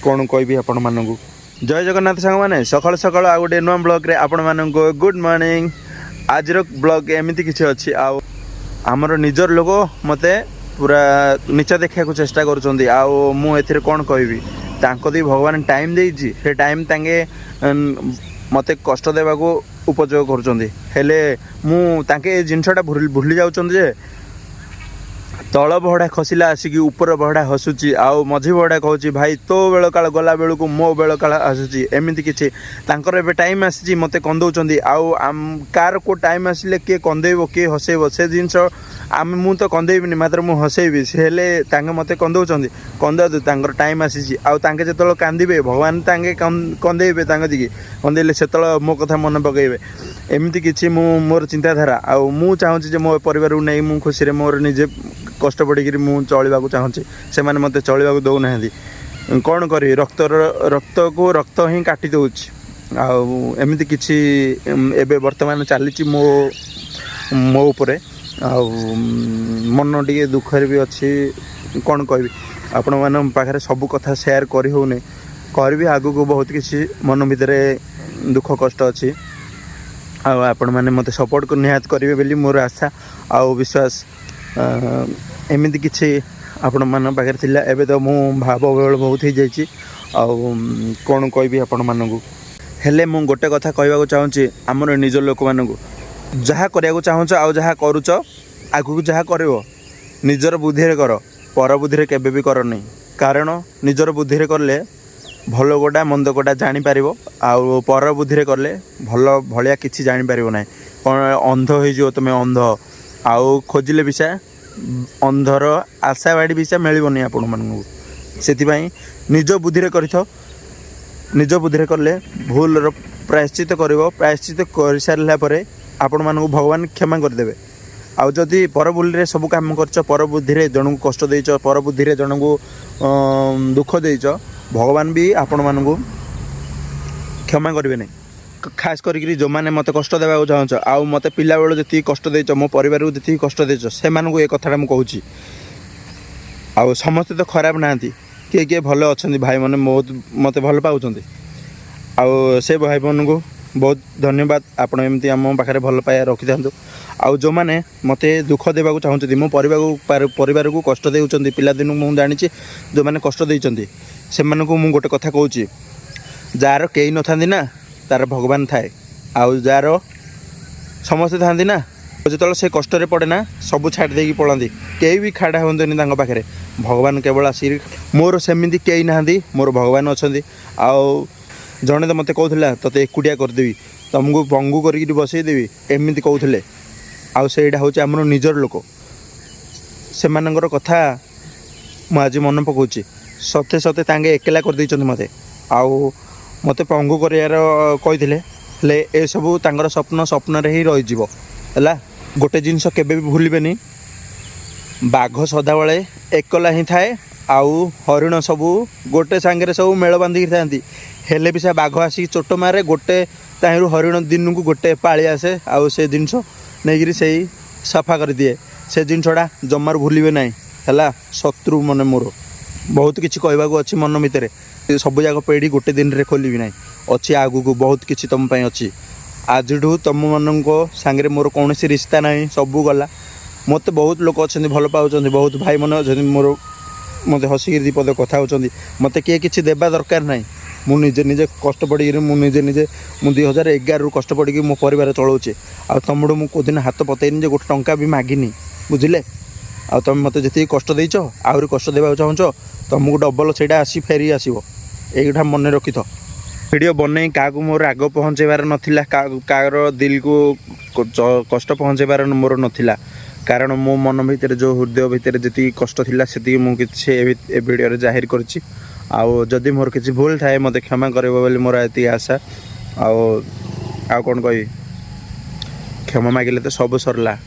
कौन कहबी आपण मानू जय जगन्नाथ सांग मैंने सकाल सकाल आ गए नुआ ब्लॉग रे आपण मानू गुड मॉर्निंग। आज ब्लॉग एमती किसी अच्छी आमर निजर लोक मते पूरा नीचा देखा चेष्टा कर कौन कहबी दी भगवान टाइम देइछि से टाइम तांगे मते कष्ट देवा उपयोग कर जिनसटा भूली जाउछन जे तल बहड़ा खसला आसिकी ऊपर बहड़ा हसुची आउ मझी बहड़ा कहूँ भाई तो बेल काल गला बेलू को मो बेल काल आसूची एमती किसी एवं टाइम आसी मत कंदौं आउ कार को टाइम आसिले किए कंदेब किए हसैब से जिनस आम मु तो कंदेबी मात्र मुझे हसैबी से हेले मत कंदौं कंदू टाइम आसी आगे जो कांदे भगवान तांगे कंदेबे दिखे कंदेले से मो कथा मन पकड़े एमती किसी मोर चिंताधारा आउ मु चाहूँगी मो परिवार को नहीं मुझे खुशी मोर निजे कष्ट पड़ी मुझे चलवा चाहूँगी से मत चलवा दौना कौन करी रक्त को रक्त ही काटी दौच आमती किसी एवं बर्तमान चली मो मो उपरे मन टे दुखर भी अच्छी कौन कहबी आपण मान पाखे सब कथा शेयर कर होने करी आगु को बहुत किसी मन भितर दुख कष्ट अच्छी आपण मैंने मत सपोर्ट को निहात करेंगे बोली मोर आशा आउ विश्वास एमती किसी आपण मान पाखे थिला एबे तो मु भाव बल बहुत हो जाइए कौन कहबी आपण मानू हेले मु गोटे कथा कहवाक चाहूँगी आमर निज लोक मानू जहाँ करने चाहूँच आउ जहाँ करुच आगू जहाँ कर निजर बुद्धि कर पर बुद्धि केबे भी कर नहीं कारण निजर बुद्धि कले भल गोटा मंद गोटा जापर आउ पर बुद्धि कले भल भाया कि जापर ना कौन अंध हो तुम अंध आउ खोजिले विषा अंधर आशावाड़ी विषा मिलनी आपण मानू से निज बुद्धि कर निज बुद्धि कले भूल प्रायश्चित कर प्रायश्चित कर सारा पर आपण मानू भगवान क्षमा करदे आउ जदि पर बुद्धि सब काम कर पर बुद्धि जन को कष्ट देच पर बुद्धि जन को दुख देच भगवान भी आपण मानू क्षमा करेंगे नहीं खास करी जो मैंने मत कष्ट देवा चाहूँ आउ मत पिला बेलू जी कष्ट देच मो परिवार को जी कष्ट देच से ये कथाटा मुझे आउ समस्ते तो खराब ना किए किए भल अच्छा भाई मैंने बहुत मत भल पाँच आउ से भाई मन को बहुत धन्यवाद आपण एमती आम पाखे भल पाया रखी था आउ जो मैंने मत दुख देवा चाहते मो परिवार को कष्ट दे पिला दिन मुझे जानी जो मैंने कष्ट देते से मुझे गोटे कथा कहूँ जार कई न था ना तार भगवान थाए आउ जार समस्ते था ना जो से कष्ट पड़े ना सब छाड़ दे पड़ाती कई भी खाड़ा हमें पाखे भगवान केवल आसिक मोर सेमती कई ना मोर भगवान अच्छा आउ जड़े तो मत कहला ते एकुटिया करदेवी तुमको पंगु कर बसईदेवी एमती कहते आउ सेटा हूँ आम निजर लोक से कथा मुझे मन पकाऊँगी सते सते तांगे एकेला कर मते आउ मते पंगु कर ए सबू तांगर स्वप्न स्वप्न ही रही है गोटे जिनस केबे भी भूलेनि बाघ सदाबले एकला ही थाए आउ हरिण सबू गोटे सांगे सब मेल बांधिक था हेले भी से बाघ आसिक चोट मारे गोटे ताहिरु हरिण दिन को गोटे पाली आसे आउ से जिनस नहीं से सफा कर दिए से जिनसटा जमार भूलें ना है शत्रु मन मोर बहुत किसी कहवाक अच्छी मन भितर सब जाक पेढ़ी गोटे दिन में खोलि ना अच्छी आगू को बहुत किसी तुम अच्छी आज तुम मान सांगे मोर कौन रिश्ता ना सबू गला मत बहुत लोग अच्छा भल पाँच बहुत भाई मन अच्छे मोर मत हसिक दीपद कथा होती मत किए कि देवा दरकार ना मुझे निजे कष्ट पड़ी मुझे निजे 2011 रु कष्ट पड़ी मो परिवार चलाऊे आ तुम मुझे कौदिन हाथ पतईनी जे गोटे टंका भी मागिनी बुझिले आ तुम मत जी कष्ट देच आहरी कष्ट देवा चाहूँ तुमको डबल से आसी फेरी आसो यहीटा मन रखी था वीडियो बनई क्या मोर राग पहुँचेबार नाला कार दिल को कष्ट पहुँचेबार मोर नाला कारण मो मन भितर जो हृदय भितर जी कष्ट थी से मुझे वीडियो जाहिर करी जदि मोर किसी भूल थाए मत क्षमा कर मोर ये आशा आउ कौन कह क्षमा मागिले तो सब सरला।